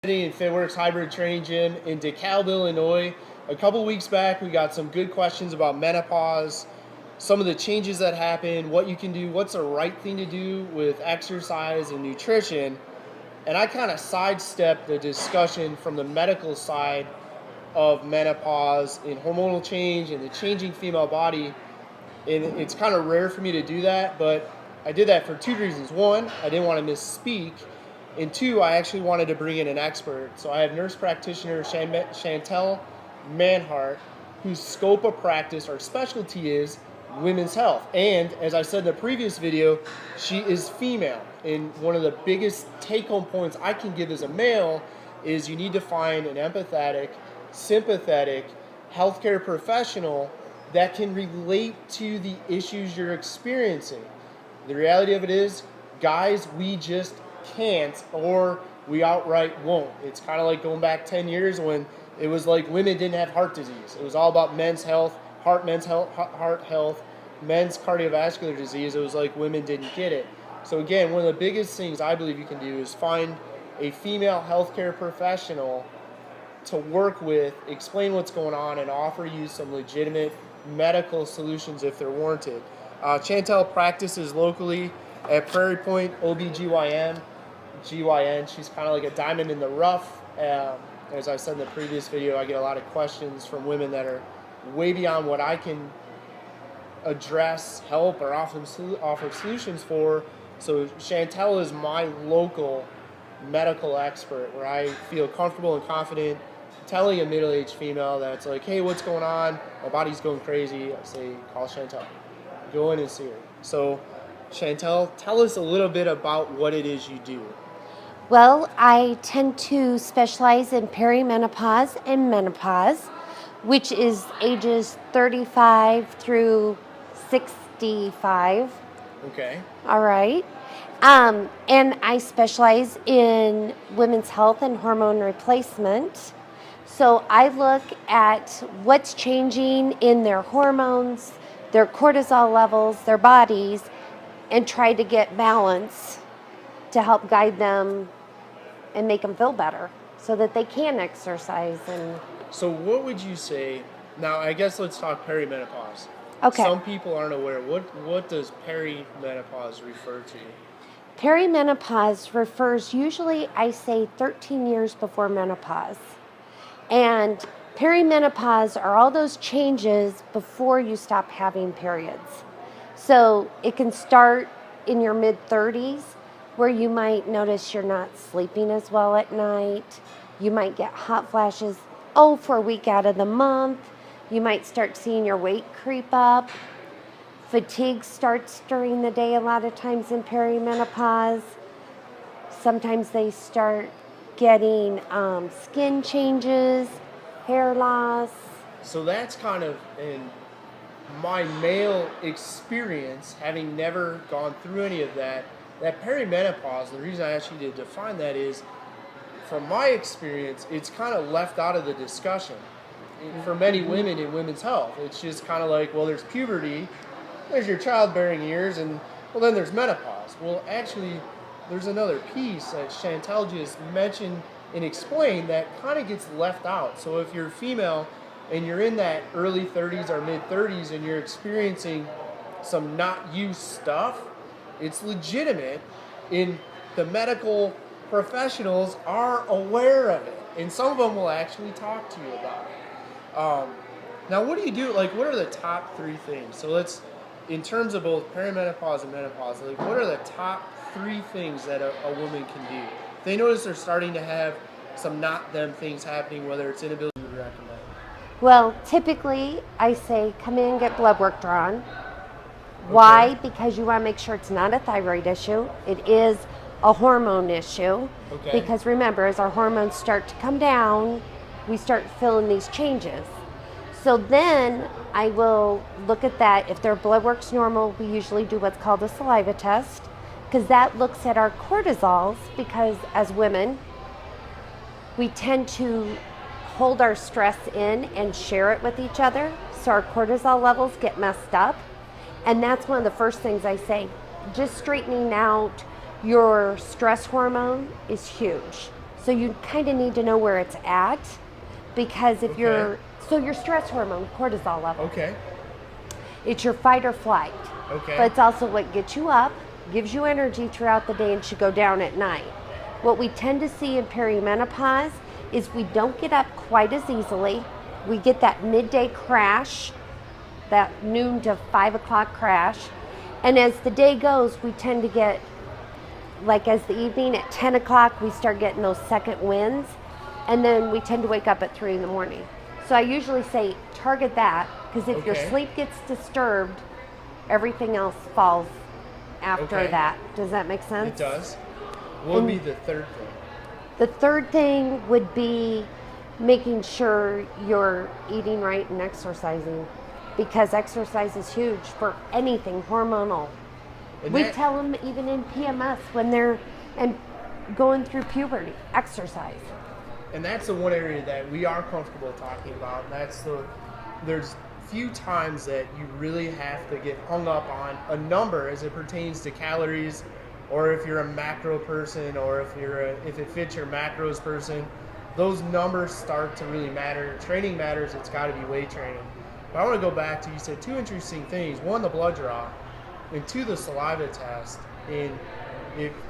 In FitWorkz Hybrid Training Gym in DeKalb, Illinois. A couple weeks back, we got some good questions about menopause, some of the changes that happen, what you can do, what's the right thing to do with exercise and nutrition. And I kind of sidestepped the discussion from the medical side of menopause and hormonal change and the changing female body. And it's kind of rare for me to do that, but I did that for two reasons. One, I didn't want to misspeak. And two, I actually wanted to bring in an expert. So I have nurse practitioner Chantel Manhart, whose scope of practice or specialty is women's health. And as I said in the previous video, she is female. And one of the biggest take-home points I can give as a male is you need to find an empathetic, sympathetic healthcare professional that can relate to the issues you're experiencing. The reality of it is, guys, we just can't, or we outright won't. It's kind of like going back 10 years when it was like women didn't have heart disease. It was all about men's health, heart health, men's cardiovascular disease. It was like women didn't get it. So again, one of the biggest things I believe you can do is find a female healthcare professional to work with, explain what's going on, and offer you some legitimate medical solutions if they're warranted. Chantel practices locally at Prairie Point OBGYN. She's kind of like a diamond in the rough. As I said in the previous video, I get a lot of questions from women that are way beyond what I can address, help, or offer solutions for. So Chantel is my local medical expert where I feel comfortable and confident telling a middle-aged female that's like, hey, what's going on? My body's going crazy. I say, call Chantel. Go in and see her. So Chantel, tell us a little bit about what it is you do. Well, I tend to specialize in perimenopause and menopause, which is ages 35 through 65. Okay. All right. And I specialize in women's health and hormone replacement. So I look at what's changing in their hormones, their cortisol levels, their bodies, and try to get balance to help guide them and make them feel better so that they can exercise. And so what would you say, now I guess let's talk perimenopause. Okay. Some people aren't aware. What does perimenopause refer to? Perimenopause refers usually, I say, 13 years before menopause. And perimenopause are all those changes before you stop having periods. So it can start in your mid-30s where you might notice you're not sleeping as well at night. You might get hot flashes, for a week out of the month. You might start seeing your weight creep up. Fatigue starts during the day a lot of times in perimenopause. Sometimes they start getting skin changes, hair loss. So that's kind of in my male experience, having never gone through any of that perimenopause, the reason I asked you to define that is, from my experience, it's kind of left out of the discussion for many women in women's health. It's just kind of like, well, there's puberty, there's your childbearing years, and well, then there's menopause. Well, actually, there's another piece that Chantel just mentioned and explained that kind of gets left out. So if you're female and you're in that early 30s or mid 30s and you're experiencing some not you stuff, it's legitimate, and the medical professionals are aware of it, and some of them will actually talk to you about it. Now, what do you do? Like, what are the top three things? So let's, in terms of both perimenopause and menopause, like, what are the top three things that a woman can do? If they notice they're starting to have some not them things happening, whether it's inability, you would recommend? Well, typically, I say come in and get blood work drawn. Why? Because you want to make sure it's not a thyroid issue. It is a hormone issue. Okay. Because remember, as our hormones start to come down, we start feeling these changes. So then I will look at that. If their blood work's normal, we usually do what's called a saliva test, because that looks at our cortisols, because as women, we tend to hold our stress in and share it with each other. So our cortisol levels get messed up. And that's one of the first things I say. Just straightening out your stress hormone is huge. So you kind of need to know where it's at, because if so your stress hormone, cortisol level, Okay. it's your fight or flight. Okay. But it's also what gets you up, gives you energy throughout the day, and should go down at night. What we tend to see in perimenopause is we don't get up quite as easily. We get that midday crash, that noon to 5 o'clock crash. And as the day goes, we tend to get, like as the evening at 10 o'clock, we start getting those second winds. And then we tend to wake up at 3 in the morning. So I usually say target that, because if your sleep gets disturbed, everything else falls after that. Does that make sense? It does. What would be the third thing? The third thing would be making sure you're eating right and exercising, because exercise is huge for anything hormonal. We tell them even in PMS when they're going through puberty, exercise. And that's the one area that we are comfortable talking about. There's few times that you really have to get hung up on a number as it pertains to calories, or if you're a macro person, or if it fits your macros person. Those numbers start to really matter. Training matters. It's got to be weight training. But I want to go back to, you said two interesting things. One, the blood draw, and two, the saliva test. And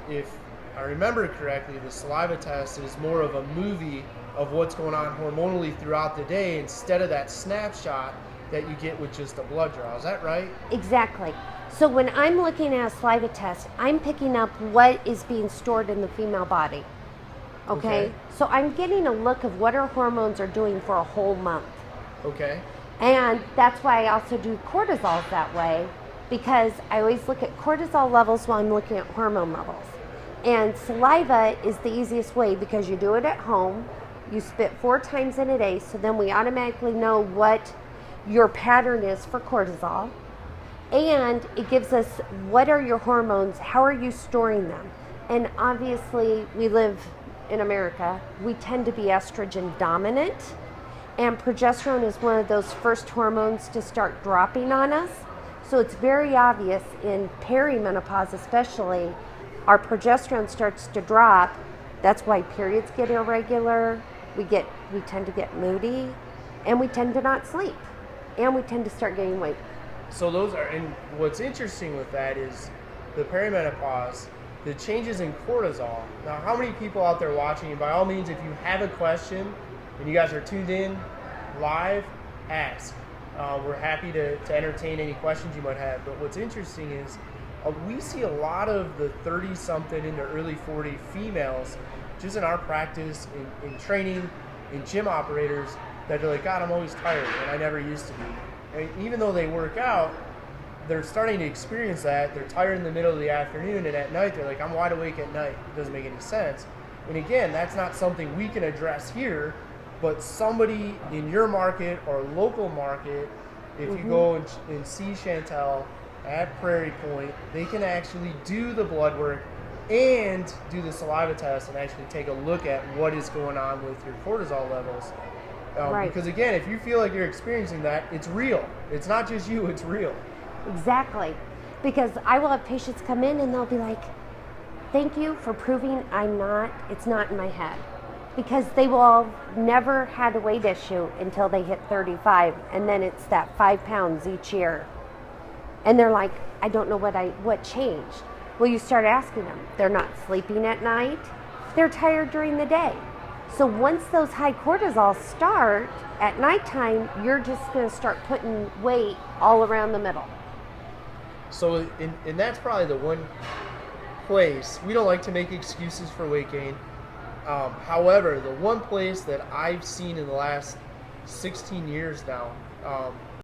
if I remember correctly, the saliva test is more of a movie of what's going on hormonally throughout the day, instead of that snapshot that you get with just a blood draw. Is that right? Exactly. So when I'm looking at a saliva test, I'm picking up what is being stored in the female body. Okay? So I'm getting a look of what our hormones are doing for a whole month. Okay. And that's why I also do cortisol that way, because I always look at cortisol levels while I'm looking at hormone levels. And saliva is the easiest way, because you do it at home. You spit 4 times in a day, so then we automatically know what your pattern is for cortisol. And it gives us what are your hormones, how are you storing them. And obviously we live in America, we tend to be estrogen dominant, and progesterone is one of those first hormones to start dropping on us. So it's very obvious in perimenopause especially, our progesterone starts to drop. That's why periods get irregular, we tend to get moody, and we tend to not sleep, and we tend to start gaining weight. So those are, and what's interesting with that is the perimenopause, the changes in cortisol. Now, how many people out there watching, by all means, if you have a question and you guys are tuned in live, ask. We're happy to entertain any questions you might have. But what's interesting is we see a lot of the 30-something into early 40 females just in our practice, in training, in gym operators, that are like, God, I'm always tired, and I never used to be. And even though they work out, they're starting to experience that. They're tired in the middle of the afternoon, and at night they're like, I'm wide awake at night. It doesn't make any sense. And again, that's not something we can address here, but somebody in your market or local market, if you go and see Chantel at Prairie Point, they can actually do the blood work and do the saliva test and actually take a look at what is going on with your cortisol levels. Because again, if you feel like you're experiencing that, it's real. It's not just you, it's real. Exactly. Because I will have patients come in and they'll be like, thank you for proving it's not in my head. Because they will have never had a weight issue until they hit 35, and then it's that 5 pounds each year. And they're like, I don't know what changed. Well, you start asking them. They're not sleeping at night. They're tired during the day. So once those high cortisol start at nighttime, you're just going to start putting weight all around the middle. So, and that's probably the one place, we don't like to make excuses for weight gain. However, the one place that I've seen in the last 16 years now,